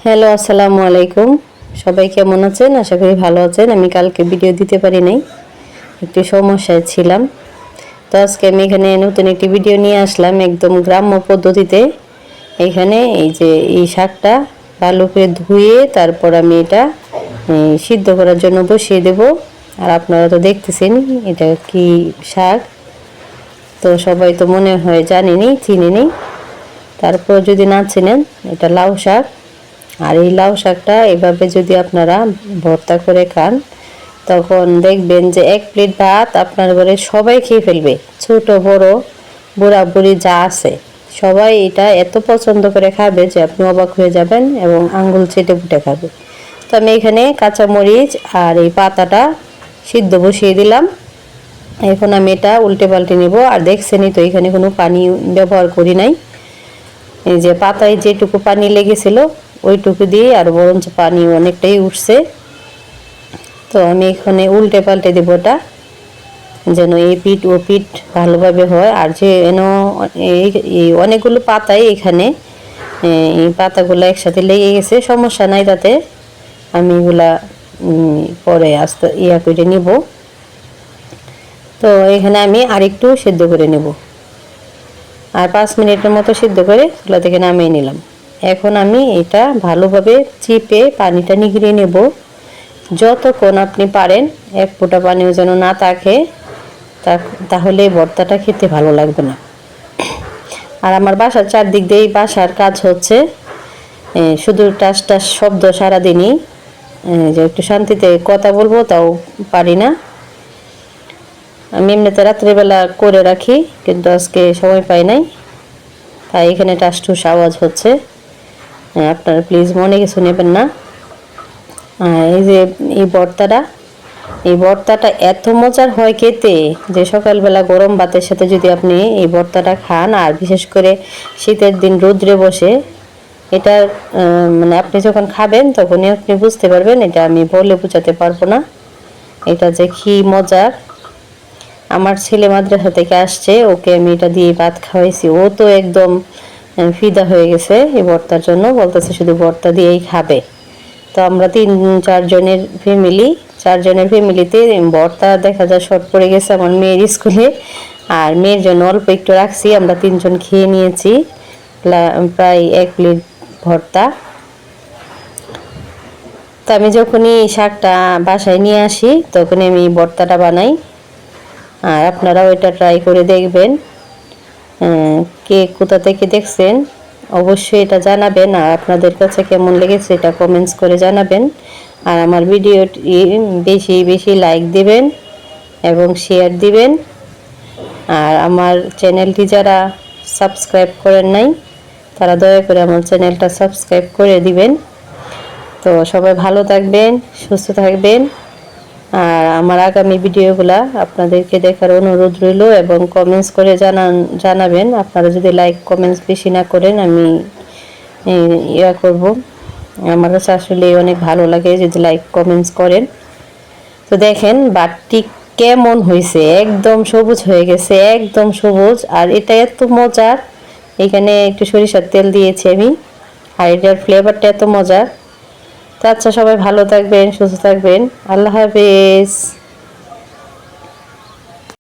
Hello, আসসালামু আলাইকুম। সবাই কেমন আছেন? আশা করি ভালো আছেন। আমি কালকে ভিডিও দিতে পারি নাই, একটু সমস্যায় ছিলাম। তো আজকে আমি এখানে নতুন একটি ভিডিও নিয়ে আসলাম একদম গ্রাম্য পদ্ধতিতে। এখানে এই যে এই শাকটা ভালো করে ধুয়ে তারপর আমি এটা সিদ্ধ করার জন্য বসিয়ে দেব। আর আপনারা তো দেখতেছেন এটা কি শাক, তো সবাই তো মনে হয় জানেনি, চিনেনি। তারপর যদি না চিনেন, এটা লাউ শাক। আর এই লাউ শাকটা এভাবে যদি আপনারা ভর্তা করে খান, তখন দেখবেন যে এক প্লেট ভাত আপনার ঘরে সবাই খেয়ে ফেলবে। ছোট বড় বুড়া বুড়ি যা আছে সবাই এটা এত পছন্দ করে খাবে যে আপনি অবাক হয়ে যাবেন এবং আঙ্গুল চেটে পুটে খাবে। তো আমি এখানে কাঁচামরিচ আর এই পাতাটা সিদ্ধ বসিয়ে দিলাম। এখন আমি এটা উল্টে পাল্টে নেব। আর দেখছেনই তো এখানে কোনো পানি ব্যবহার করি নাই। এই যে পাতায় যেটুকু পানি লেগেছিল ওইটুকু দিয়ে আর বরঞ্চ পানি অনেকটাই উঠছে। তো আমি এখানে উল্টে পাল্টে দেবো ওটা, যেন এই পিঠ ও পিঠ ভালোভাবে হয়। আর যে এই অনেকগুলো পাতাই এখানে, এই পাতাগুলো একসাথে লেগে গেছে, সমস্যা নাই তাতে। আমি এগুলা পরে আস্তে করে নিব। তো এখানে আমি আরেকটু সিদ্ধ করে নেব, আর 5 মিনিটের মতো সিদ্ধ করে চুলা থেকে নামিয়ে নিলাম। এখন আমি এটা ভালোভাবে চিপে পানিটা নিগড়িয়ে নেব। যতক্ষণ আপনি পারেন এক ফোঁটা পানিও যেন না থাকে, তাহলে ভর্তাটা খেতে ভালো লাগবে না। আর আমার বাসার চারদিক দিয়ে বাসার কাজ হচ্ছে, শুধু টাস টাস শব্দ সারাদিনই, যে একটু শান্তিতে কথা বলবো তাও পারি না। আমি এমনিতে রাত্রিবেলা করে রাখি, কিন্তু আজকে সময় পাই নাই, তাই এখানে টাসটুস আওয়াজ হচ্ছে। আপনারা প্লিজ মনে কিছু নেবেন না। এই যে এই ভর্তাটা এত মজার হয় খেতে, যে সকালবেলা গরম ভাতের সাথে যদি আপনি এই ভর্তাটা খান, আর বিশেষ করে শীতের দিন রোদ্রে বসে, এটা মানে আপনি যখন খাবেন তখনই আপনি বুঝতে পারবেন। এটা আমি বলে বোঝাতে পারবো না এটা যে কি মজার। আমার ছেলে মাদ্রাসা থেকে আসছে, ওকে আমি এটা দিয়ে ভাত খাওয়াইছি, ও তো একদম ফিদা হয়ে গেছে এই ভর্তার জন্য, বলতেছে শুধু ভর্তা দিয়েই খাবে। তো আমরা 3-4 জনের ফ্যামিলি, 4 জনের ফ্যামিলিতে ভর্তা দেখা যায় শর্ট পড়ে গেছে আমার মেয়ের স্কুলে। আর মেয়ের জন্য অল্প একটু রাখছি, আমরা 3 জন খেয়ে নিয়েছি প্রায় 1 প্লেট ভর্তা। তো আমি যখনই শাকটা বাসায় নিয়ে আসি তখনই আমি ভর্তাটা বানাই। আর আপনারাও এটা ট্রাই করে দেখবেন। কে কোথা থেকে দেখছেন অবশ্যই এটা জানাবেন, আর আপনাদের কাছে কেমন লেগেছে এটা কমেন্টস করে জানাবেন। আর আমার ভিডিওটি বেশি বেশি লাইক দিবেন এবং শেয়ার দিবেন। আর আমার চ্যানেলটি যারা সাবস্ক্রাইব করেন নাই, তারা দয়া করে আমার চ্যানেলটা সাবস্ক্রাইব করে দিবেন। তো সবাই ভালো থাকবেন, সুস্থ থাকবেন। আর আমার আগামী ভিডিওগুলা আপনাদেরকে দেখার অনুরোধ রইল, এবং কমেন্টস করে জানাবেন। আপনারা যদি লাইক কমেন্টস বেশি না করেন আমি করব। আমার কাছে আসলে অনেক ভালো লাগে যদি লাইক কমেন্টস করেন। তো দেখেন বাটটি কেমন হয়েছে, একদম সবুজ হয়ে গেছে, একদম সবুজ। আর এটা এত মজার, এখানে একটু সরিষার তেল দিয়েছি আমি, আর এটার ফ্লেভারটা এত মজার। তো আচ্ছা, সবাই ভালো থাকবেন, সুস্থ থাকবেন। আল্লাহ হাফেজ।